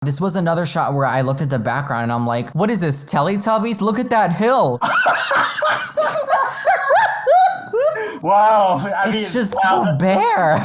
This was another shot where I looked at the background and I'm like, what is this, Teletubbies? Look at that hill. Wow. It's just so bare.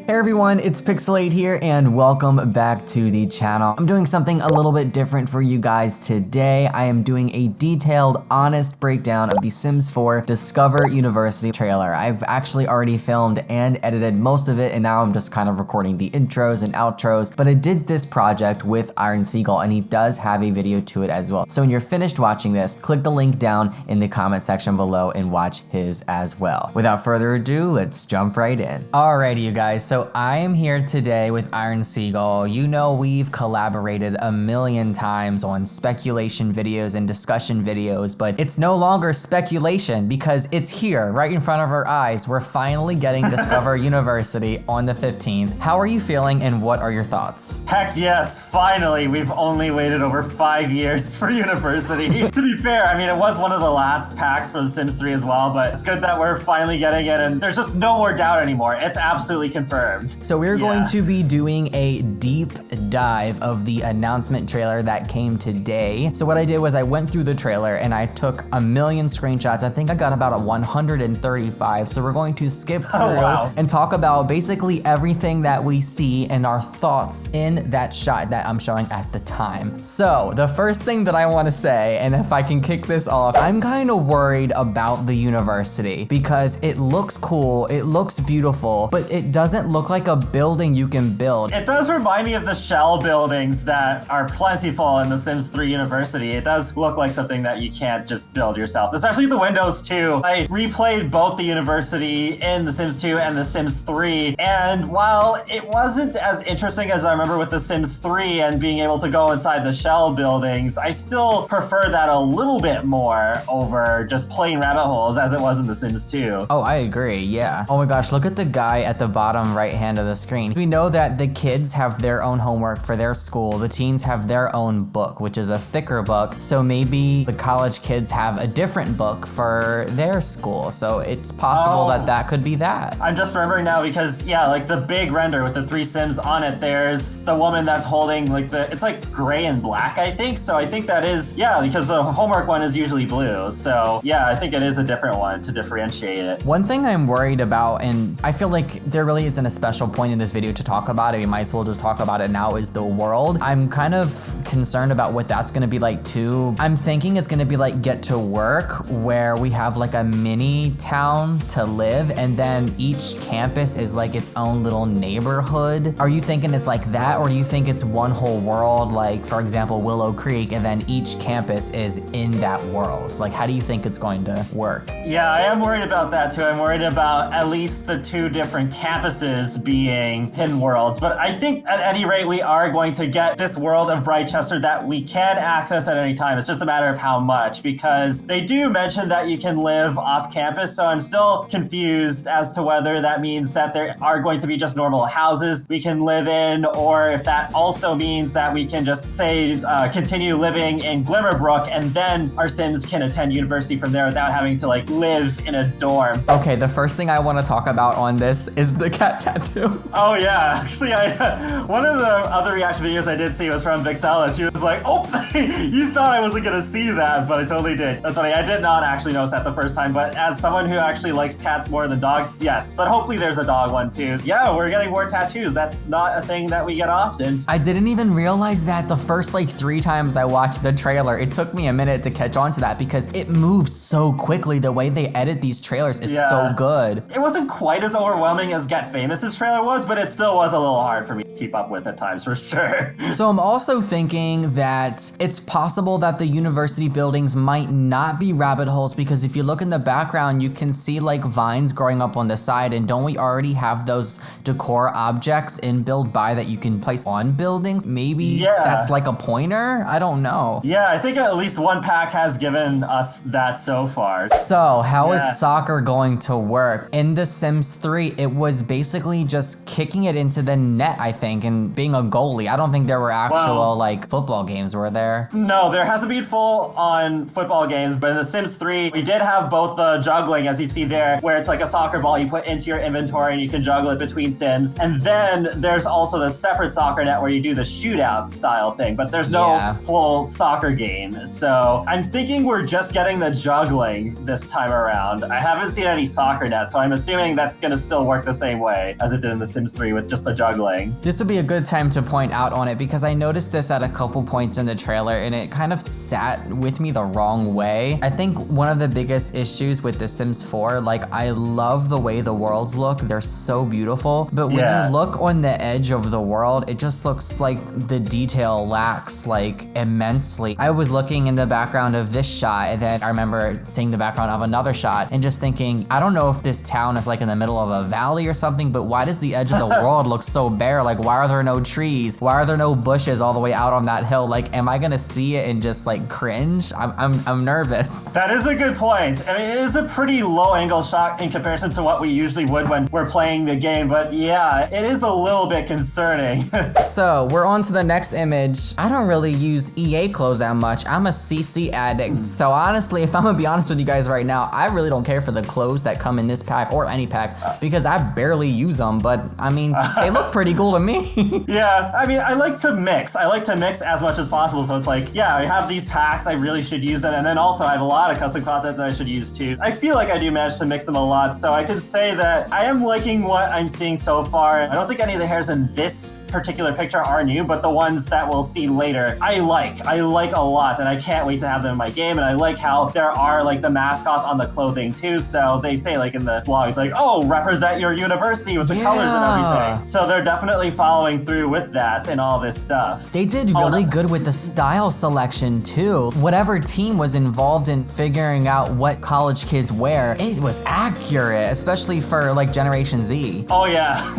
Hey everyone, it's Pixelade here and welcome back to the channel. I'm doing something a little bit different for you guys today. I am doing a detailed, honest breakdown of the Sims 4 Discover University trailer. I've actually already filmed and edited most of it, and now I'm just kind of recording the intros and outros, but I did this project with Iron Seagull and he does have a video to it as well. So when you're finished watching this, click the link down in the comment section below and watch his as well. Without further ado, let's jump right in. Alrighty you guys, so I am here today with Iron Seagull. You know we've collaborated a million times on speculation videos and discussion videos, but it's no longer speculation because it's here right in front of our eyes. We're finally getting Discover University on the 15th. How are you feeling and what are your thoughts? Heck yes, finally. We've only waited over 5 years for University. To be fair, I mean, it was one of the last packs for The Sims 3 as well, but it's good that we're finally getting it and there's just no more doubt anymore. It's absolutely confirmed. So we're going to be doing a deep dive of the announcement trailer that came today. So what I did was I went through the trailer and I took a million screenshots. I think I got about 135. So we're going to skip through and talk about basically everything that we see and our thoughts in that shot that I'm showing at the time. So the first thing that I want to say, and if I can kick this off, I'm kind of worried about the university because it looks cool, it looks beautiful, but it doesn't look like a building you can build. It does remind me of the shell buildings that are plentiful in The Sims 3 University. It does look like something that you can't just build yourself, especially the windows too. I replayed both the University in The Sims 2 and The Sims 3, and while it wasn't as interesting as I remember with The Sims 3 and being able to go inside the shell buildings, I still prefer that a little bit more over just plain rabbit holes as it was in The Sims 2. Oh, I agree, yeah. Oh my gosh, look at the guy at the bottom right hand of the screen. We know that the kids have their own homework for their school. The teens have their own book, which is a thicker book. So maybe the college kids have a different book for their school. So it's possible that that could be that. I'm just remembering now because, yeah, like the big render with the 3 Sims on it, there's the woman that's holding like it's like gray and black, I think. So I think that is, yeah, because the homework one is usually blue. So yeah, I think it is a different one to differentiate it. One thing I'm worried about, and I feel like there really isn't a special point in this video to talk about it, we might as well just talk about it now, is the world. I'm kind of concerned about what that's gonna be like too. I'm thinking it's gonna be like Get to Work, where we have like a mini town to live and then each campus is like its own little neighborhood. Are you thinking it's like that, or do you think it's one whole world, like for example Willow Creek, and then each campus is in that world? Like how do you think it's going to work? Yeah, I am worried about that too. I'm worried about at least the 2 different campuses being hidden worlds, but I think at any rate we are going to get this world of Brightchester that we can access at any time. It's just a matter of how much, because they do mention that you can live off campus, so I'm still confused as to whether that means that there are going to be just normal houses we can live in, or if that also means that we can just say continue living in Glimmerbrook and then our Sims can attend university from there without having to like live in a dorm. Okay, the first thing I want to talk about on this is the cat tattoo. Oh yeah, actually one of the other reaction videos I did see was from Pixelade. She was like, oh, you thought I wasn't gonna see that, but I totally did. That's funny. I did not actually notice that the first time, but as someone who actually likes cats more than dogs, yes, but hopefully there's a dog one too. Yeah, we're getting more tattoos. That's not a thing that we get often. I didn't even realize that the first like 3 times I watched the trailer. It took me a minute to catch on to that because it moves so quickly. The way they edit these trailers is so good. It wasn't quite as overwhelming as Get Famous's trailer was, but it still was a little hard for me to keep up with at times for sure. So I'm also thinking that it's possible that the university buildings might not be rabbit holes, because if you look in the background, you can see like vines growing up on the side, and don't we already have those decor objects in Build By that you can place on buildings? Maybe that's like a pointer? I don't know. Yeah, I think at least one pack has given us that so far. So how is soccer going to work? In The Sims 3, it was basically basically just kicking it into the net, I think, and being a goalie. I don't think there were actual like football games, were there? No, there hasn't been full-on football games, but in The Sims 3, we did have both the juggling, as you see there, where it's like a soccer ball you put into your inventory and you can juggle it between Sims. And then there's also the separate soccer net where you do the shootout style thing, but there's no full soccer game. So I'm thinking we're just getting the juggling this time around. I haven't seen any soccer net, so I'm assuming that's going to still work the same way as it did in The Sims 3 with just the juggling. This would be a good time to point out on it because I noticed this at a couple points in the trailer and it kind of sat with me the wrong way. I think one of the biggest issues with The Sims 4, like I love the way the worlds look. They're so beautiful, but when you look on the edge of the world, it just looks like the detail lacks like immensely. I was looking in the background of this shot and then I remember seeing the background of another shot and just thinking, I don't know if this town is like in the middle of a valley or something, but why does the edge of the world look so bare? Like, why are there no trees? Why are there no bushes all the way out on that hill? Like, am I gonna see it and just like cringe? I'm nervous. That is a good point. I mean, it is a pretty low angle shot in comparison to what we usually would when we're playing the game, but yeah, it is a little bit concerning. So we're on to the next image. I don't really use EA clothes that much. I'm a CC addict. So honestly, if I'm gonna be honest with you guys right now, I really don't care for the clothes that come in this pack or any pack because I barely use them, but I mean, they look pretty cool to me. Yeah, I mean, I like to mix. I like to mix as much as possible. So it's like, yeah, I have these packs, I really should use them. And then also I have a lot of custom content that I should use too. I feel like I do manage to mix them a lot. So I can say that I am liking what I'm seeing so far. I don't think any of the hairs in this particular picture are new, but the ones that we'll see later, I like a lot, and I can't wait to have them in my game. And I like how there are like the mascots on the clothing too. So they say like in the blog, it's like, oh, represent your university with the colors and everything. So they're definitely following through with that and all this stuff. They did really good with the style selection too. Whatever team was involved in figuring out what college kids wear, it was accurate, especially for like Generation Z. Oh yeah,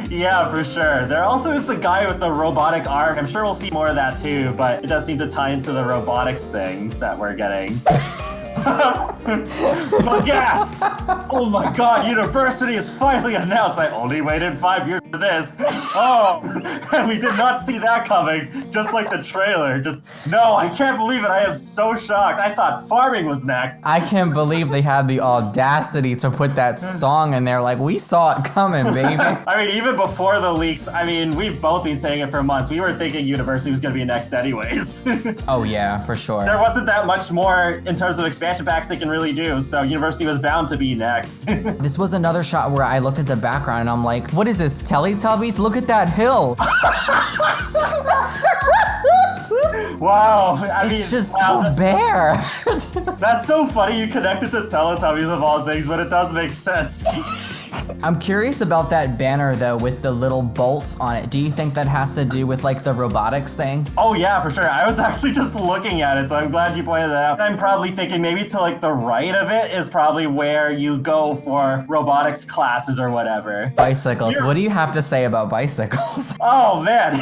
yeah, for sure. There also is the guy with the robotic arm. I'm sure we'll see more of that too, but it does seem to tie into the robotics things that we're getting. But yes! Oh my god, university is finally announced. I only waited 5 years for this. Oh, and we did not see that coming, just like the trailer. No, I can't believe it. I am so shocked. I thought farming was next. I can't believe they had the audacity to put that song in there. Like, we saw it coming, baby. I mean, even before the leaks, I mean, we've both been saying it for months. We were thinking university was going to be next anyways. Oh yeah, for sure. There wasn't that much more in terms of expansion packs they can really do, so university was bound to be next. This was another shot where I looked at the background and I'm like, what is this, Teletubbies? Look at that hill. Wow. It's just so bare. That's so funny you connected to Teletubbies of all things, but it does make sense. I'm curious about that banner though with the little bolts on it. Do you think that has to do with like the robotics thing? Oh yeah, for sure. I was actually just looking at it, so I'm glad you pointed that out. I'm probably thinking maybe to like the right of it is probably where you go for robotics classes or whatever. Bicycles. What do you have to say about bicycles? Oh man,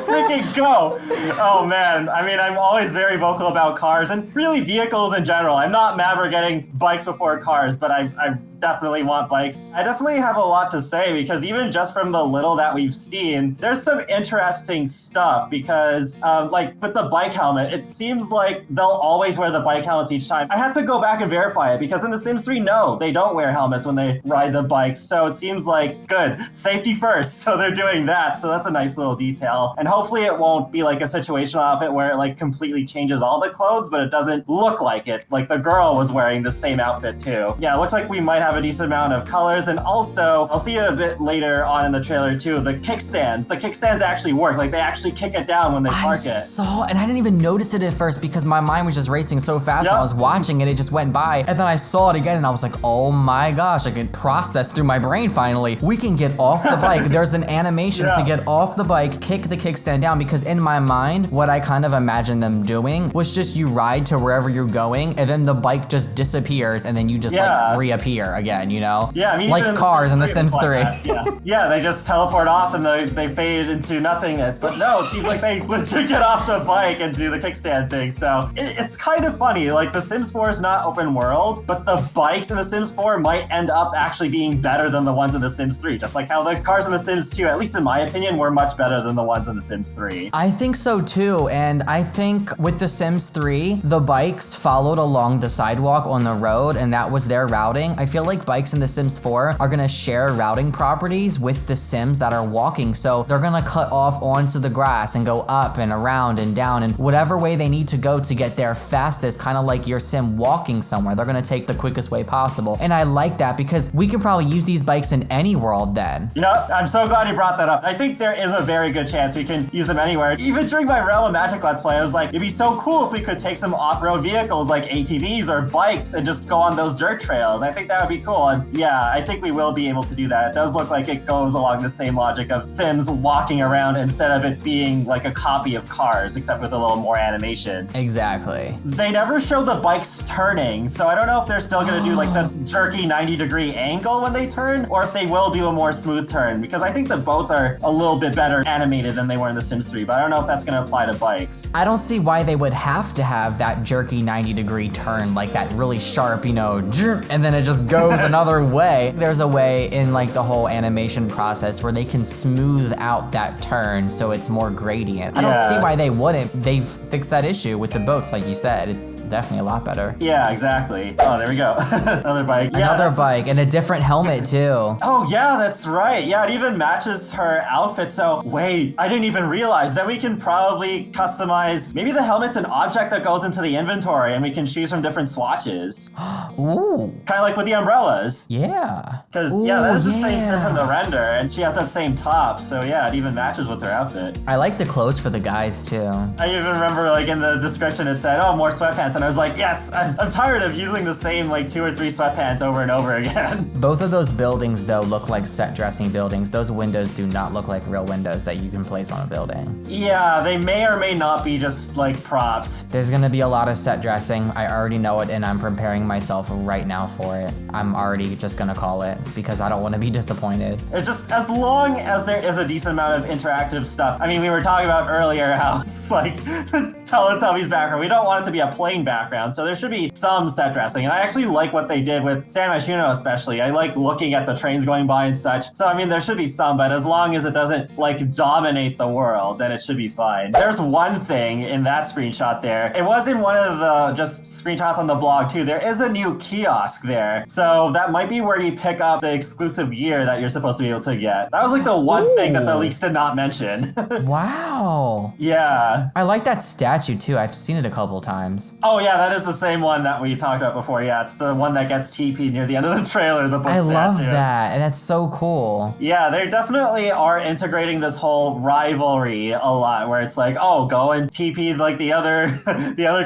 freaking go. Oh man, I mean, I'm always very vocal about cars and really vehicles in general. I'm not mad we're getting bikes before cars, but I definitely want bikes. I definitely have a lot to say because even just from the little that we've seen, there's some interesting stuff because like with the bike helmet, it seems like they'll always wear the bike helmets each time. I had to go back and verify it because in The Sims 3, no, they don't wear helmets when they ride the bikes. So it seems like good, safety first. So they're doing that. So that's a nice little detail. And hopefully it won't be like a situational outfit where it like completely changes all the clothes, but it doesn't look like it. Like the girl was wearing the same outfit too. Yeah, it looks like we might have a decent amount of colors. And also, I'll see it a bit later on in the trailer too, the kickstands. The kickstands actually work. Like they actually kick it down when they park it. And I didn't even notice it at first because my mind was just racing so fast when I was watching it, it just went by. And then I saw it again and I was like, oh my gosh, I can process through my brain finally. We can get off the bike. There's an animation to get off the bike, kick the kickstand down, because in my mind, what I kind of imagined them doing was just you ride to wherever you're going and then the bike just disappears and then you just like reappear again, you know? Yeah, mean, like even cars in The Sims Sims 3. Like yeah, they just teleport off and they fade into nothingness. But no, it seems like they legit get off the bike and do the kickstand thing. So it's kind of funny. Like The Sims 4 is not open world, but the bikes in The Sims 4 might end up actually being better than the ones in The Sims 3. Just like how the cars in The Sims 2, at least in my opinion, were much better than the ones in The Sims 3. I think so too, and I think with The Sims 3, the bikes followed along the sidewalk on the road, and that was their routing. I feel like bikes in The Sims 4 are gonna share routing properties with the Sims that are walking, so they're gonna cut off onto the grass and go up and around and down and whatever way they need to go to get there fastest, kind of like your Sim walking somewhere. They're gonna take the quickest way possible, and I like that because we can probably use these bikes in any world then. Yep, I'm so glad you brought that up. I think there is a very good chance we can use them anywhere. Even during my Realm of Magic Let's Play, I was like, it'd be so cool if we could take some off-road vehicles like ATVs or bikes and just go on those dirt trails. I think that would be cool. And yeah, I think we will be able to do that. It does look like it goes along the same logic of Sims walking around instead of it being like a copy of Cars, except with a little more animation. Exactly. They never show the bikes turning, so I don't know if they're still gonna do like the jerky 90-degree angle when they turn, or if they will do a more smooth turn, because I think the boats are a little bit better animated than they were in The Sims 3, but I don't know if that's gonna apply to bikes. I don't see why they would have to have that jerky 90-degree turn, like that really sharp, you know, and then it just goes another way. There's a way in like the whole animation process where they can smooth out that turn so it's more gradient. I don't see why they wouldn't. They've fixed that issue with the boats, like you said. It's definitely a lot better. Yeah, exactly. Oh, there we go. Another bike. Another bike and a different helmet too. Oh yeah, that's right. Yeah, it even matches her outfit. So wait, I didn't even realize that we can probably customize, maybe the helmet's an object that goes into the inventory and we can choose from different swatches. Ooh. Kind of like with the umbrellas. Yeah. Because yeah, that is the same thing from the render, and she has that same top. So yeah, it even matches with her outfit. I like the clothes for the guys too. I even remember like in the description it said, oh, more sweatpants. And I was like, yes, I'm tired of using the same like 2 or 3 sweatpants over and over again. Both of those buildings though look like set dressing buildings. Those windows do not look like real windows that you can place on a building. Yeah, they may or may not be just like props. There's gonna be a lot of set dressing. I already know it and I'm preparing myself right now for it. I'm already just gonna call it because I don't want to be disappointed. It's just as long as there is a decent amount of interactive stuff. I mean, we were talking about earlier how it's like Teletubbies background. We don't want it to be a plain background, so there should be some set dressing. And I actually like what they did with San Myshuno especially. I like looking at the trains going by and such. So I mean, there should be some, but as long as it doesn't like dominate the world, then it should be fine. There's one thing in that screenshot there. It was in one of the just screenshots on the blog too. There is a new kiosk there. So that might be where you pick up the exclusive gear that you're supposed to be able to get. That was like the one thing that the leaks did not mention. Wow. Yeah. I like that statue too. I've seen it a couple times. Oh yeah, that is the same one that we talked about before. Yeah, it's the one that gets TP'd near the end of the trailer, the book I statue. love that, and that's so cool. Yeah, they definitely are integrating this whole rivalry a lot, where it's like, oh, go and TP like the other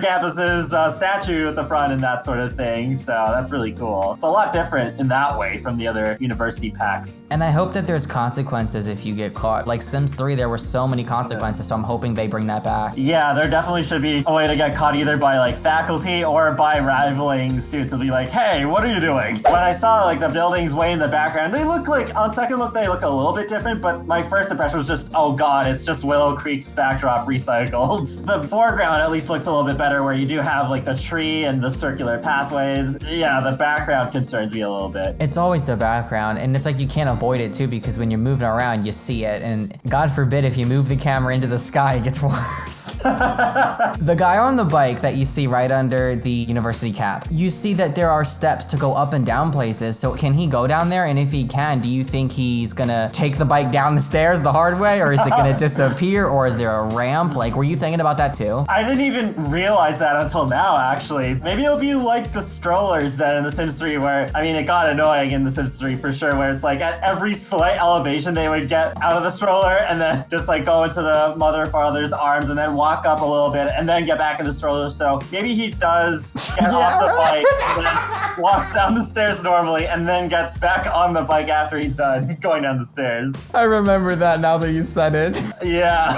campus's statue at the front and that sort of thing. So that's really cool. It's a lot different in that way from the other university packs. And I hope that there's consequences if you get caught. Like Sims 3, there were so many consequences, so I'm hoping they bring that back. Yeah, there definitely should be a way to get caught either by like faculty or by rivaling students to be like, hey, what are you doing? When I saw like the buildings way in the background, they look like, on second look, they look a little bit different, but my first impression was just, oh god, it's just Willow Creek's backdrop recycled. The foreground at least looks a little bit better, where you do have like the tree and the circular pathways. Yeah, the background concerns me a little bit. It's always the background, and it's like you can't avoid it too, because when you're moving around, you see it, and God forbid if you move the camera into the sky, it gets worse. The guy on the bike that you see right under the university cap, you see that there are steps to go up and down places, so can he go down there? And if he can, do you think he's gonna take the bike down the stairs the hard way, or is it gonna disappear, or is there a ramp? Like, were you thinking about that too? I didn't even realize that until now, actually. Maybe it'll be like the strollers then in The Sims 3, where, I mean, it got annoying in The Sims 3 for sure, where it's like at every slight elevation they would get out of the stroller and then just like go into the mother or father's arms and then walk walk up a little bit and then get back in the stroller. So maybe he does get off the bike and then walks down the stairs normally and then gets back on the bike after he's done going down the stairs. I remember that now that you said it. Yeah.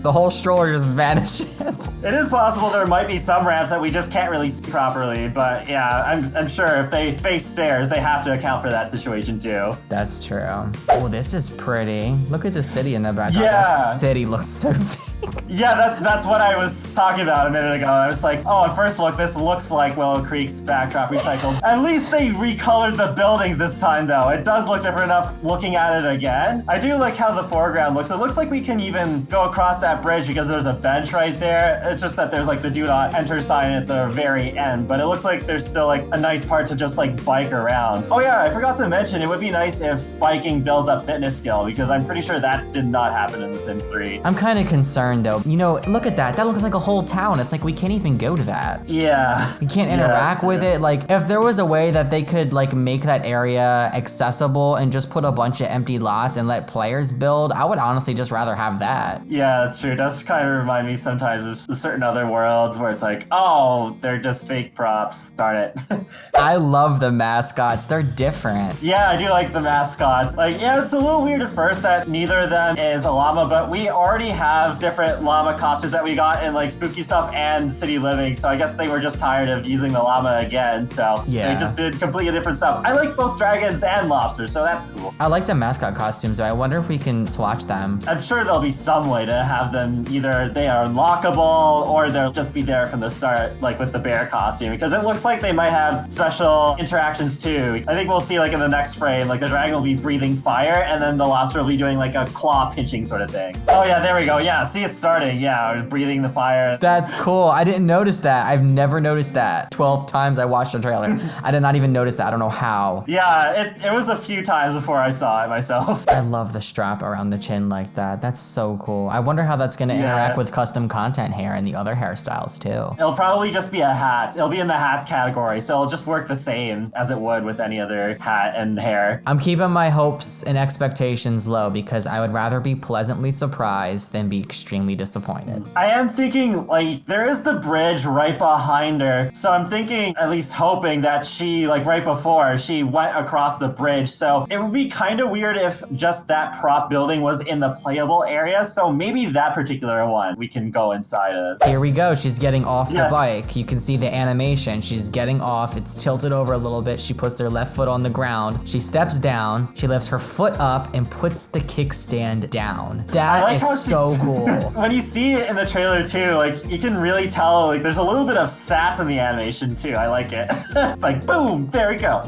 The whole stroller just vanishes. It is possible there might be some ramps that we just can't really see properly, but yeah, I'm sure if they face stairs, they have to account for that situation too. That's true. Oh, this is pretty. Look at the city in the background. Yeah. That city looks so big. Yeah, that's what I was talking about a minute ago. I was like, oh, at first look, this looks like Willow Creek's backdrop recycled. At least they recolored the buildings this time, though. It does look different enough looking at it again. I do like how the foreground looks. It looks like we can even go across that bridge because there's a bench right there. It's just that there's like the do not enter sign at the very end, but it looks like there's still like a nice part to just like bike around. Oh yeah, I forgot to mention, it would be nice if biking builds up fitness skill because I'm pretty sure that did not happen in The Sims 3. I'm kind of concerned though. You know, look at that. That looks like a whole town. It's like we can't even go to that. Yeah. You can't interact with it. Like if there was a way that they could like make that area accessible and just put a bunch of empty lots and let players build, I would honestly just rather have that. Yeah, that's true. It does kind of remind me sometimes of certain other worlds where it's like, oh, they're just fake props. Darn it. I love the mascots. They're different. Yeah, I do like the mascots. Like, yeah, it's a little weird at first that neither of them is a llama, but we already have different llama costumes that we got in like Spooky Stuff and City Living, so I guess they were just tired of using the llama again, so yeah, they just did completely different stuff. I like both dragons and lobsters, so that's cool. I like the mascot costumes, though. I wonder if we can swatch them. I'm sure there'll be some way to have them either they are unlockable or they'll just be there from the start, like with the bear costume, because it looks like they might have special interactions too. I think we'll see like in the next frame, like the dragon will be breathing fire and then the lobster will be doing like a claw pinching sort of thing. Oh yeah, there we go. Yeah, see it's starting. Yeah, breathing the fire. That's cool. I didn't notice that. I've never noticed that. 12 times I watched the trailer. I did not even notice that. I don't know how. Yeah, it was a few times before I saw it myself. I love the strap around the chin like that. That's so cool. I wonder how that's going to interact with custom content hair and the other hairstyles too. It'll probably just be a hat. It'll be in the hats category, so it'll just work the same as it would with any other hat and hair. I'm keeping my hopes and expectations low because I would rather be pleasantly surprised than be extremely disappointed. I am thinking, like, there is the bridge right behind her, so I'm thinking, at least hoping that she, like, right before, she went across the bridge, so it would be kind of weird if just that prop building was in the playable area, so maybe that particular one we can go inside of. Here we go. She's getting off the bike. You can see the animation. She's getting off. It's tilted over a little bit. She puts her left foot on the ground. She steps down. She lifts her foot up and puts the kickstand down. That is so cool. When you see it in the trailer too, like you can really tell like there's a little bit of sass in the animation too. I like it. It's like boom, there we go.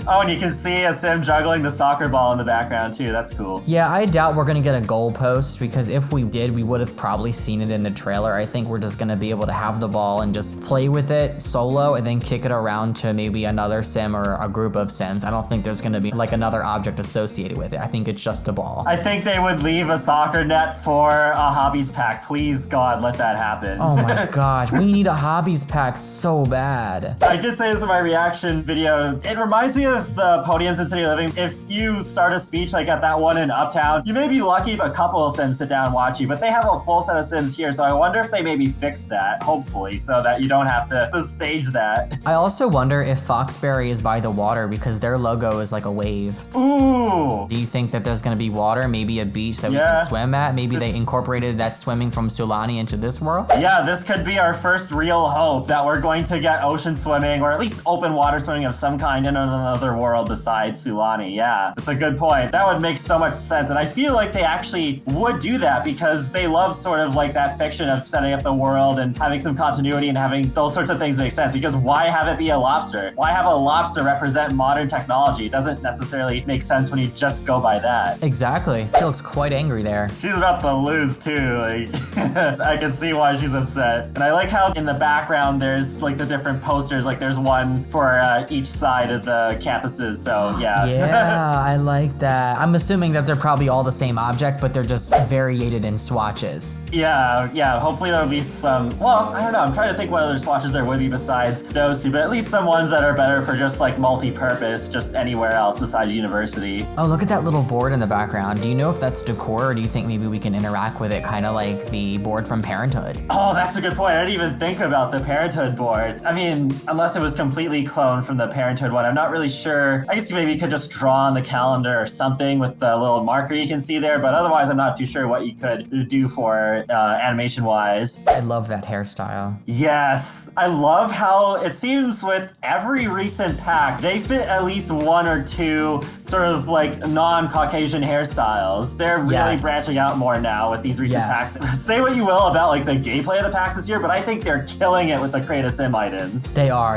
Oh, and you can see a sim juggling the soccer ball in the background too. That's cool. Yeah, I doubt we're gonna get a goalpost because if we did, we would have probably seen it in the trailer. I think we're just gonna be able to have the ball and just play with it solo and then kick it around to maybe another sim or a group of sims. I don't think there's gonna be like another object associated with it. I think it's just a ball. I think they would leave a soccer net for a hobbies pack. Please, God, let that happen. Oh my gosh, we need a hobbies pack so bad. I did say this in my reaction video. It reminds me of the podiums in City Living. If you start a speech like at that one in Uptown, you may be lucky if a couple of sims sit down and watch you, but they have a full set of sims here, so I wonder if they maybe fix that, hopefully, so that you don't have to stage that. I also wonder if Foxberry is by the water because their logo is like a wave. Ooh! Do you think that there's gonna be water, maybe a beach that we can swim at? Maybe they incorporated that swimming from Sulani into this world? Yeah, this could be our first real hope that we're going to get ocean swimming or at least open water swimming of some kind in another world besides Sulani. Yeah, that's a good point. That would make so much sense. And I feel like they actually would do that because they love sort of like that fiction of setting up the world and having some continuity and having those sorts of things make sense. Because why have it be a lobster? Why have a lobster represent modern technology? It doesn't necessarily make sense when you just go by that. Exactly. She looks quite angry there. She's about to lose too. Like, I can see why she's upset. And I like how in the background there's like the different posters. Like there's one for each side of the campuses. So yeah. Yeah, I like that. I'm assuming that they're probably all the same object, but they're just variated in swatches. Yeah. Hopefully there'll be some, well, I don't know. I'm trying to think what other swatches there would be besides those two, but at least some ones that are better for just like multi-purpose, just anywhere else besides university. Oh, look at that little board in the background. Do you know if that's decor or do you think maybe we can interact with it kind of like like the board from Parenthood. Oh, that's a good point. I didn't even think about the Parenthood board. I mean, unless it was completely cloned from the Parenthood one, I'm not really sure. I guess maybe you could just draw on the calendar or something with the little marker you can see there, but otherwise I'm not too sure what you could do for animation-wise. I love that hairstyle. Yes. I love how it seems with every recent pack, they fit at least one or two sort of like non-Caucasian hairstyles. They're really branching out more now with these recent packs. Say what you will about like the gameplay of the packs this year, but I think they're killing it with the Create a Sim items. They are.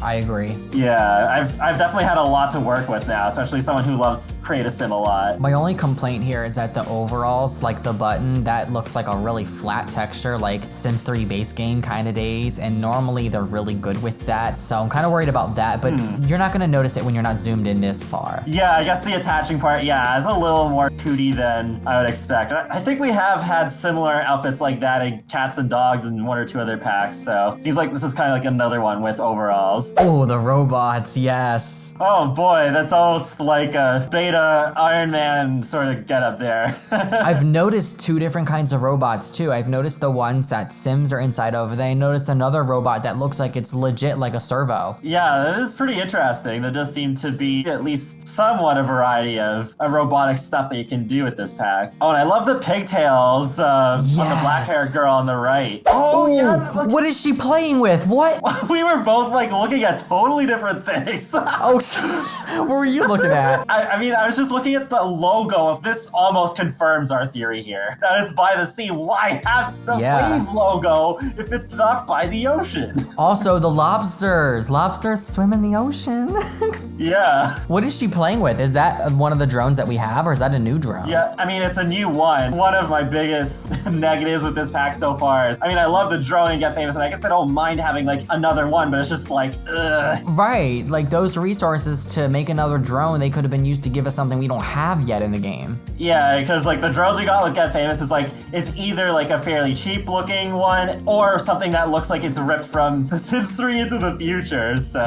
I agree. Yeah, I've definitely had a lot to work with now, especially someone who loves Create a Sim a lot. My only complaint here is that the overalls, like the button, that looks like a really flat texture, like Sims 3 base game kind of days, and normally they're really good with that, so I'm kind of worried about that, but you're not gonna notice it when you're not zoomed in this far. Yeah, I guess the attaching part, is a little more 2D than I would expect. I think we have had similar outfits like that in Cats and Dogs and one or two other packs, so it seems like this is kind of like another one with overalls. Oh, the robots, yes. Oh boy, that's almost like a beta Iron Man sort of getup there. I've noticed two different kinds of robots too. I've noticed the ones that Sims are inside of, and then I noticed another robot that looks like it's legit like a servo. Yeah, that is pretty interesting. There does seem to be at least somewhat a variety of robotic stuff that you can do with this pack. Oh, and I love the pigtails on the black-haired girl on the right. Oh, yeah. What is she playing with? What? We were both like looking at totally different things. Oh, what were you looking at? I mean, I was just looking at the logo of this. Almost confirms our theory here that it's by the sea. Why have the wave logo if it's not by the ocean? Also, the lobsters. Lobsters swim in the ocean. Yeah. What is she playing with? Is that one of the drones that we have, or is that a new drone? Yeah, I mean, it's a new one. One of my biggest negatives with this pack so far is, I mean, I love the drone and Get Famous, and I guess I don't mind having like another one, but it's just like, ugh. Right, like those resources to make another drone, they could have been used to give us something we don't have yet in the game. Yeah, because like the drones we got with Get Famous is like, it's either like a fairly cheap looking one or something that looks like it's ripped from The Sims 3 into the future, so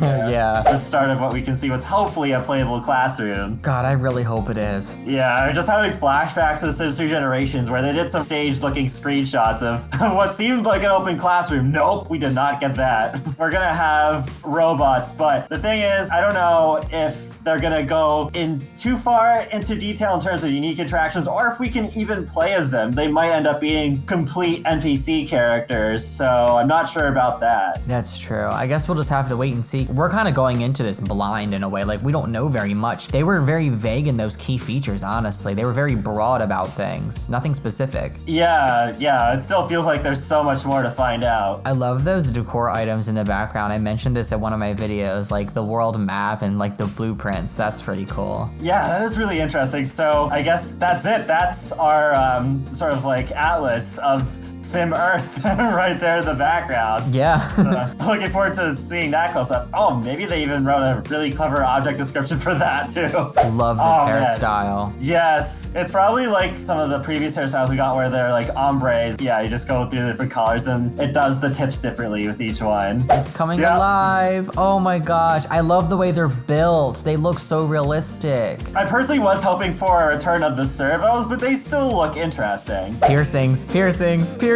yeah. The start of what we can see, what's hopefully a playable classroom. God, I really hope it is. Yeah, I'm just having flashbacks to The Sims 3 Generations where they did some staged looking screenshots of what seemed like an open classroom. Nope, we did not get that. We're gonna have robots, but the thing is, I don't know if they're gonna go in too far into detail in terms of unique interactions, or if we can even play as them. They might end up being complete NPC characters, so I'm not sure about that. That's true. I guess we'll just have to wait and see. We're kind of going into this blind in a way, like we don't know very much. They were very vague in those key features, honestly. They were very broad about things, nothing specific. Yeah, it still feels like there's so much more to find out. I love those decor items in the background. I mentioned this in one of my videos, like the world map and like the blueprints. That's pretty cool. Yeah, that is really interesting. So I guess that's it. That's our sort of like atlas of Sim Earth right there in the background. Yeah. Looking forward to seeing that close up. Oh, maybe they even wrote a really clever object description for that too. Love this hairstyle. Man. Yes. It's probably like some of the previous hairstyles we got where they're like ombres. Yeah, you just go through the different colors and it does the tips differently with each one. It's coming alive. Oh my gosh. I love the way they're built. They look so realistic. I personally was hoping for a return of the servos, but they still look interesting. Piercings. Yeah.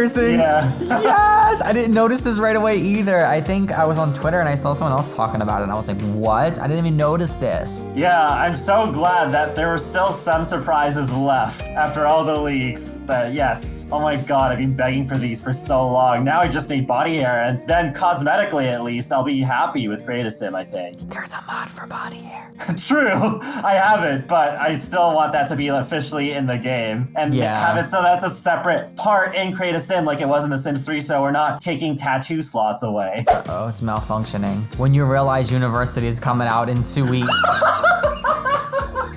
Yes! I didn't notice this right away either. I think I was on Twitter and I saw someone else talking about it and I was like, what? I didn't even notice this. Yeah, I'm so glad that there were still some surprises left after all the leaks. That yes, oh my god, I've been begging for these for so long. Now I just need body hair, and then cosmetically at least, I'll be happy with Create a Sim, I think. There's a mod for body hair. True, I haven't, but I still want that to be officially in the game and have it so that's a separate part in Create a Sim like it was in The Sims 3, so we're not taking tattoo slots away. Uh-oh, it's malfunctioning. When you realize University is coming out in 2 weeks.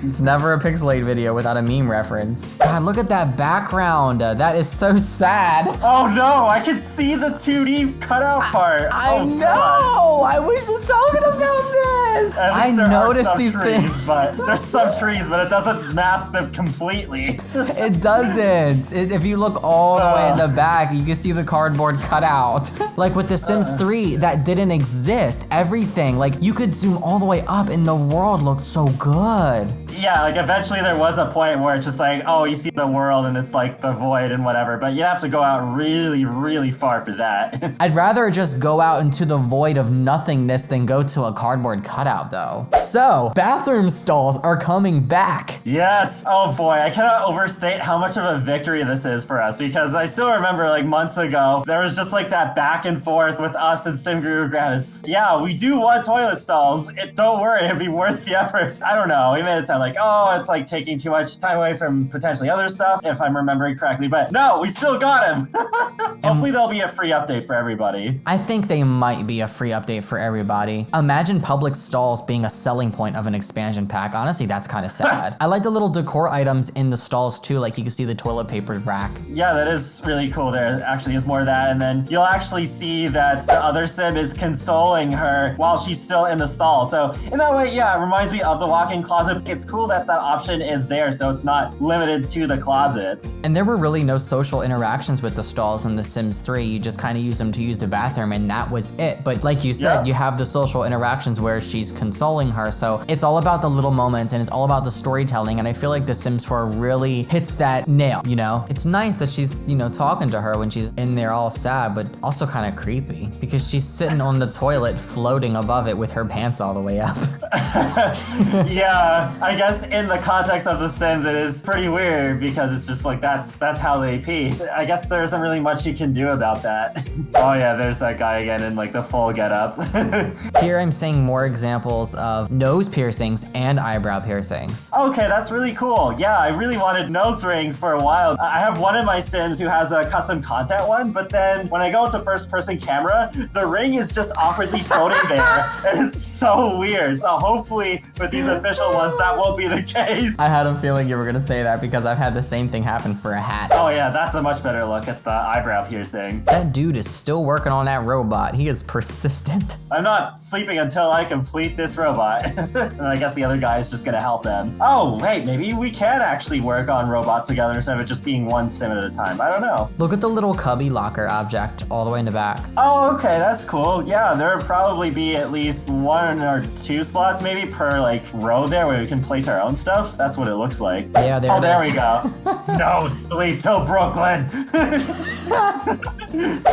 It's never a Pixelade video without a meme reference. God, look at that background. That is so sad. Oh no, I can see the 2D cutout part. I know! I was just talking about this! I noticed these things. But there's some trees, but it doesn't mask them completely. It doesn't. If you look all the way in the back, you can see the cardboard cutout. Like with The Sims 3, that didn't exist. Everything, like you could zoom all the way up and the world looked so good. Yeah, like eventually there was a point where it's just like, oh, you see the world and it's like the void and whatever, but you have to go out really, really far for that. I'd rather just go out into the void of nothingness than go to a cardboard cutout though. So, bathroom stalls are coming back. Yes. Oh boy, I cannot overstate how much of a victory this is for us, because I still remember like months ago, there was just like that back and forth with us and SimGuru Grants. Yeah, we do want toilet stalls. Don't worry, it'd be worth the effort. I don't know. We made it sound like, oh, it's like taking too much time away from potentially other stuff, if I'm remembering correctly, but no, we still got him. Hopefully there'll be a free update for everybody. I think they might be a free update for everybody. Imagine public stalls being a selling point of an expansion pack. Honestly, that's kind of sad. I like the little decor items in the stalls too, like you can see the toilet paper rack. Yeah, that is really cool. There actually is more of that, and then you'll actually see that the other sim is consoling her while she's still in the stall. So in that way, yeah, it reminds me of the walk-in closet. It's cool that that option is there, so it's not limited to the closets. And there were really no social interactions with the stalls in The Sims 3. You just kind of use them to use the bathroom and that was it. But like you said, you have the social interactions where she's consoling her. So it's all about the little moments and it's all about the storytelling. And I feel like The Sims 4 really hits that nail, you know? It's nice that she's, you know, talking to her when she's in there all sad, but also kind of creepy because she's sitting on the toilet floating above it with her pants all the way up. Yeah, I guess in the context of The Sims, it is pretty weird because it's just like that's how they pee. I guess there isn't really much you can do about that. Oh yeah, there's that guy again in like the full getup. Here I'm seeing more examples of nose piercings and eyebrow piercings. Okay, that's really cool. Yeah, I really wanted nose rings for a while. I have one in my Sims who has a custom content one, but then when I go into first person camera, the ring is just awkwardly floating there. And it's so weird. So hopefully with these official ones, that won't be the case. I had a feeling you were gonna say that because I've had the same thing happen for a hat. Oh yeah, that's a much better look at the eyebrow piercing. That dude is still working on that robot. He is persistent. I'm not sleeping until I complete this robot. And I guess the other guy is just gonna help them. Oh, wait, maybe we can actually work on robots together instead of it just being one sim at a time. I don't know. Look at the little cubby locker object all the way in the back. Oh, okay, that's cool. Yeah, there would probably be at least 1 or 2 slots maybe per like row there where we can place our own stuff. That's what it looks like. Yeah, there it is. There we go. No sleep till Brooklyn.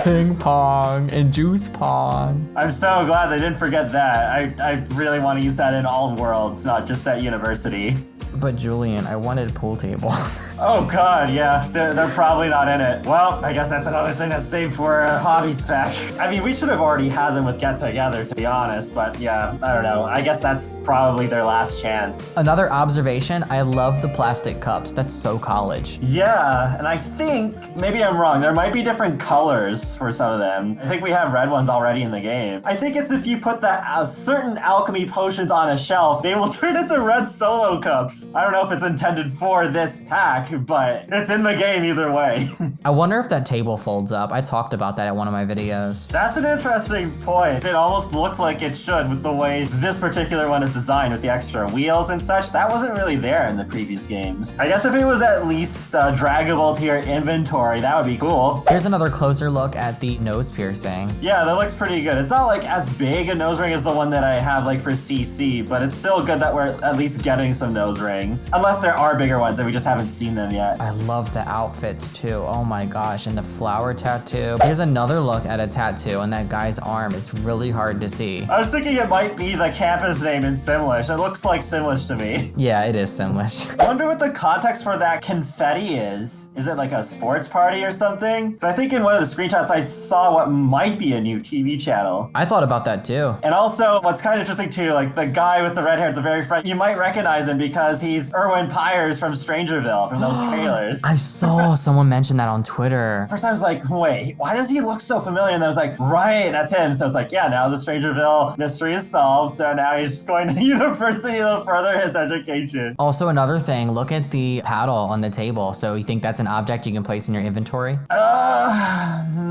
Ping pong and juice pong. I'm so glad they didn't forget that. I really want to use that in all worlds, not just at university. But Julian, I wanted pool tables. Oh god, yeah, they're probably not in it. Well, I guess that's another thing that's saved for a hobbies pack. I mean, we should have already had them with Get Together, to be honest, but yeah, I don't know. I guess that's probably their last chance. Another observation, I love the plastic cups. That's so college. Yeah, and I think, maybe I'm wrong, there might be different colors for some of them. I think we have red ones already in the game. I think it's if you put the certain alchemy potions on a shelf, they will turn into red solo cups. I don't know if it's intended for this pack, but it's in the game either way. I wonder if that table folds up. I talked about that at one of my videos. That's an interesting point. It almost looks like it should with the way this particular one is designed with the extra wheels and such. That wasn't really there in the previous games. I guess if it was at least draggable to your inventory, that would be cool. Here's another closer look at the nose piercing. Yeah, that looks pretty good. It's not like as big a nose ring as the one that I have like for CC, but it's still good that we're at least getting some nose rings. Unless there are bigger ones and we just haven't seen them yet. I love the outfits too. Oh my gosh, and the flower tattoo. Here's another look at a tattoo on that guy's arm. It's really hard to see. I was thinking it might be the campus name in Simlish. It looks like Simlish to me. Yeah, it is Simlish. I wonder what the context for that confetti is. Is it like a sports party or something? So I think in one of the screenshots I saw what might be a new TV channel. I thought about that too. And also what's kind of interesting too, like the guy with the red hair at the very front, you might recognize him because he's Erwin Pyers from Strangerville, from those trailers. I saw someone mention that on Twitter. First I was like, wait, why does he look so familiar? And then I was like, right, that's him. So it's like, yeah, now the Strangerville mystery is solved. So now he's going to university to further his education. Also another thing, look at the paddle on the table. So you think that's an object you can place in your inventory?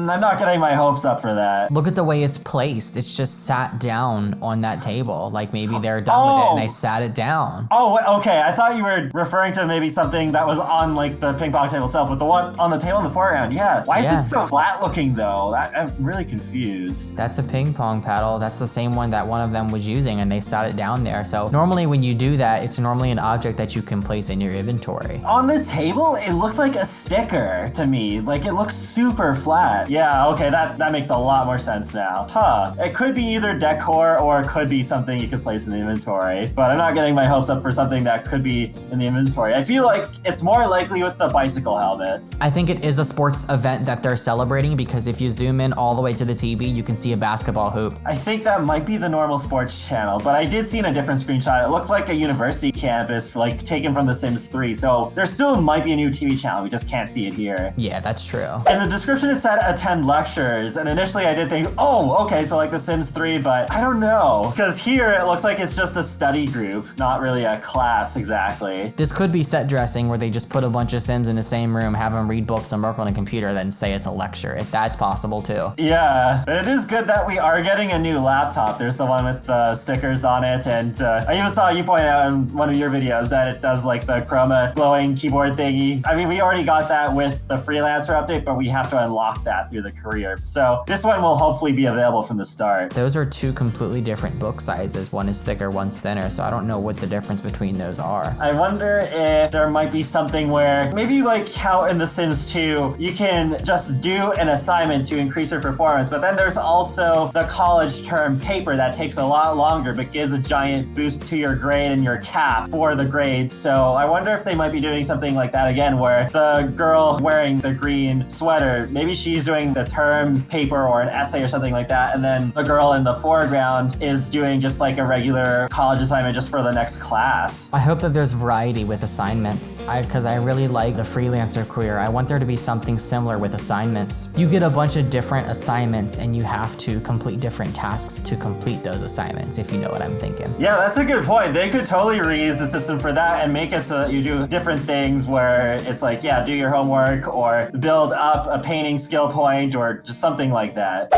I'm not getting my hopes up for that. Look at the way it's placed. It's just sat down on that table. Like maybe they're done with it and they sat it down. Oh, okay. I thought you were referring to maybe something that was on like the ping pong table itself with the one on the table in the foreground. Yeah. Why is it so flat looking though? I'm really confused. That's a ping pong paddle. That's the same one that one of them was using and they sat it down there. So normally when you do that, it's normally an object that you can place in your inventory. On the table, it looks like a sticker to me. Like it looks super flat. Yeah, okay, that makes a lot more sense now. Huh. It could be either decor or it could be something you could place in the inventory, but I'm not getting my hopes up for something that could be in the inventory. I feel like it's more likely with the bicycle helmets. I think it is a sports event that they're celebrating because if you zoom in all the way to the TV, you can see a basketball hoop. I think that might be the normal sports channel, but I did see in a different screenshot, it looked like a university campus like taken from The Sims 3. So there still might be a new TV channel. We just can't see it here. Yeah, that's true. In the description, it said attend lectures. And initially I did think, oh, okay, so like The Sims 3, but I don't know. Because here it looks like it's just a study group, not really a class exactly. This could be set dressing where they just put a bunch of Sims in the same room, have them read books and work on a computer, then say it's a lecture. That's possible too. Yeah, but it is good that we are getting a new laptop. There's the one with the stickers on it. And I even saw you point out in one of your videos that it does like the chroma glowing keyboard thingy. I mean, we already got that with the freelancer update, but we have to unlock that through the career. So this one will hopefully be available from the start. Those are two completely different book sizes. One is thicker, one's thinner. So I don't know what the difference between those are. I wonder if there might be something where maybe like how in The Sims 2, you can just do an assignment to increase your performance. But then there's also the college term paper that takes a lot longer, but gives a giant boost to your grade and your cap for the grades. So I wonder if they might be doing something like that again, where the girl wearing the green sweater, maybe she's doing the term paper or an essay or something like that. And then the girl in the foreground is doing just like a regular college assignment just for the next class. I hope that there's variety with assignments because I really like the freelancer career. I want there to be something similar with assignments. You get a bunch of different assignments and you have to complete different tasks to complete those assignments, if you know what I'm thinking. Yeah, that's a good point. They could totally reuse the system for that and make it so that you do different things where it's like, yeah, do your homework or build up a painting skill point or just something like that.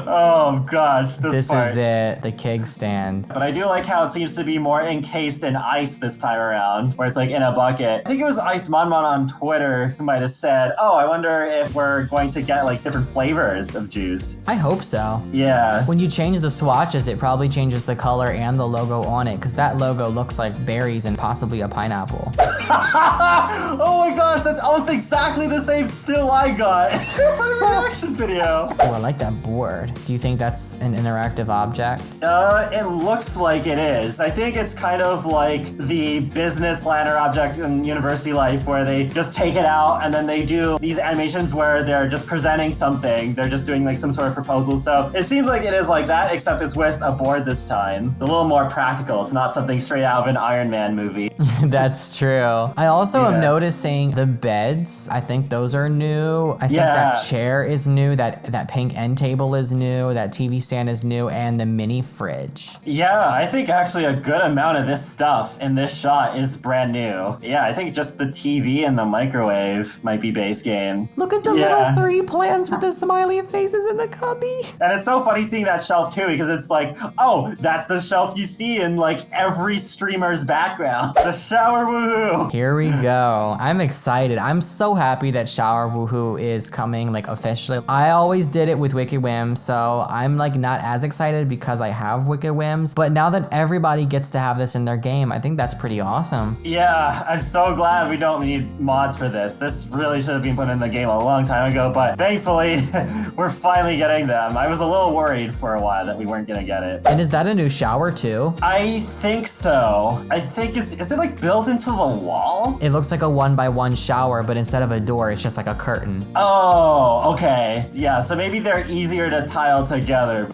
Oh gosh, this is it, the keg stand. But I do like how it seems to be more encased in ice this time around, where it's like in a bucket. I think it was Ice Monmon on Twitter who might have said, oh, I wonder if we're going to get like different flavors of juice. I hope so. Yeah. When you change the swatches, it probably changes the color and the logo on it, because that logo looks like berries and possibly a pineapple. Oh my gosh, that's almost exactly the same still I got in my reaction video. Oh, I like that board. Do you think that's an interactive object? It looks like it is. I think it's kind of like the business planner object in university life where they just take it out and then they do these animations where they're just presenting something. They're just doing like some sort of proposal. So it seems like it is like that, except it's with a board this time. It's a little more practical. It's not something straight out of an Iron Man movie. That's true. I also am noticing the beds. I think those are new. I think that chair is new. That pink end table is new. That TV stand is new, and the mini fridge. Yeah, I think actually a good amount of this stuff in this shot is brand new. Yeah, I think just the TV and the microwave might be base game. Look at the little 3 plants with the smiley faces in the cubby. And it's so funny seeing that shelf too, because it's like, oh, that's the shelf you see in like every streamer's background. The shower woohoo. Here we go. I'm excited. I'm so happy that shower woohoo is coming like officially. I always did it with Wicked Whims, so I'm like not as excited because I have Wicked Whims, but now that everybody gets to have this in their game, I think that's pretty awesome. Yeah, I'm so glad we don't need mods for this. This really should have been put in the game a long time ago, but thankfully we're finally getting them. I was a little worried for a while that we weren't gonna get it. And is that a new shower too? I think so. I think is it like built into the wall? It looks like a 1x1 shower, but instead of a door, it's just like a curtain. Oh, okay. Yeah, so maybe they're easier to tile together.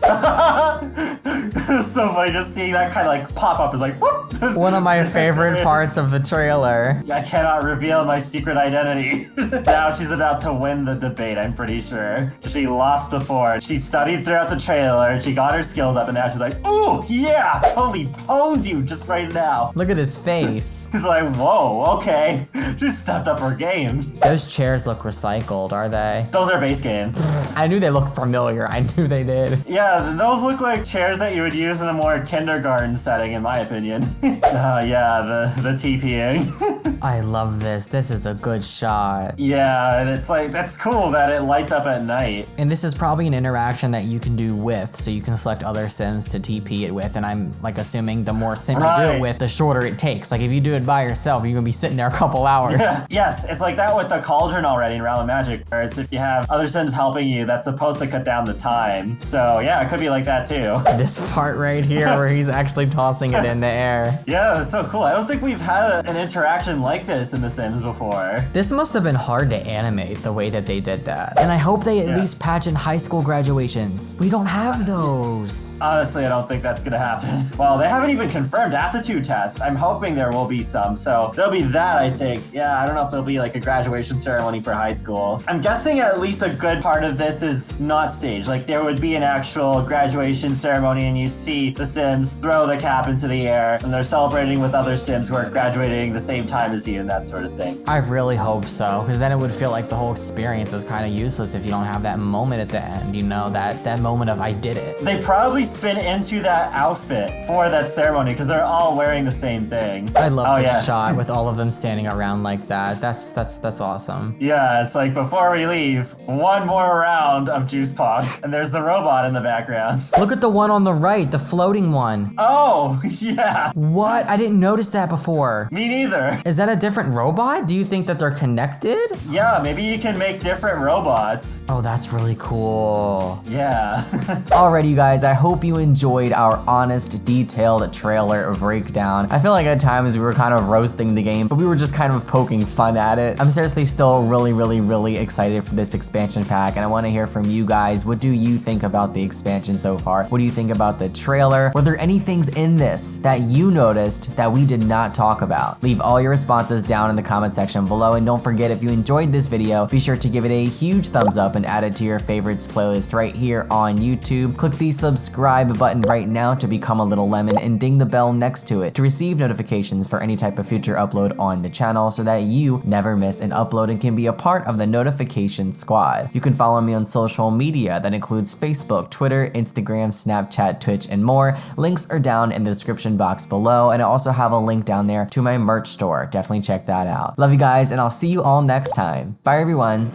It's so funny just seeing that kind of like pop up is like, whoop. One of my favorite parts of the trailer. I cannot reveal my secret identity. Now she's about to win the debate, I'm pretty sure. She lost before. She studied throughout the trailer, she got her skills up, and now she's like, ooh, yeah, totally pwned you just right now. Look at his face. He's like, whoa, okay. She stepped up her game. Those chairs look recycled, are they? Those are base game. I knew they looked familiar. I knew they did. Yeah, those look like chairs that you would use in a more kindergarten setting, in my opinion. Yeah, the TPing. I love this. This is a good shot. Yeah, and it's like, that's cool that it lights up at night. And this is probably an interaction that you can do with, so you can select other Sims to TP it with, and I'm like assuming the more Sims you do it with, the shorter it takes. Like if you do it by yourself, you're gonna be sitting there a couple hours. Yeah. Yes, it's like that with the cauldron already in Realm of Magic, where it's if you have other Sims helping you, that's supposed to cut down the time. So yeah, it could be like that too. This part right here where he's actually tossing it in the air. Yeah, that's so cool. I don't think we've had an interaction like this in The Sims before. This must have been hard to animate the way that they did that. And I hope they at least patch in high school graduations. We don't have those. Honestly, I don't think that's gonna happen. Well, they haven't even confirmed aptitude tests. I'm hoping there will be some. So there'll be that, I think. Yeah, I don't know if there'll be like a graduation ceremony for high school. I'm guessing at least a good part of this is not staged. Like there would be an actual graduation ceremony and you see the Sims throw the cap into the air and they're celebrating with other Sims who are graduating the same time as you and that sort of thing. I really hope so, because then it would feel like the whole experience is kind of useless if you don't have that moment at the end, you know, that moment of I did it. They probably spin into that outfit for that ceremony because they're all wearing the same thing. I love this shot with all of them standing around like that. That's awesome. Yeah, it's like before we leave, one more round of juice pop, and there's the robot in the background. Look at the one on the right, the floating one. Oh, yeah. What? I didn't notice that before. Me neither. Is that a different robot? Do you think that they're connected? Yeah, maybe you can make different robots. Oh, that's really cool. Yeah. Alrighty, you guys, I hope you enjoyed our honest, detailed trailer breakdown. I feel like at times we were kind of roasting the game, but we were just kind of poking fun at it. I'm seriously still really excited for this expansion pack, and I want to hear from you guys. What do you think about the expansion so far? What do you think about the trailer? Were there any things in this that you noticed that we did not talk about? Leave all your responses down in the comment section below, and don't forget, if you enjoyed this video, be sure to give it a huge thumbs up and add it to your favorites playlist right here on YouTube. Click the subscribe button right now to become a little lemon, and ding the bell next to it to receive notifications for any type of future upload on the channel so that you never miss an upload and can be a part of the notification squad. You can follow me on social media that includes Facebook, Twitter, Instagram, Snapchat, Twitch, and more. Links are down in the description box below, and I also have a link down there to my merch store. Definitely check that out. Love you guys, and I'll see you all next time. Bye, everyone.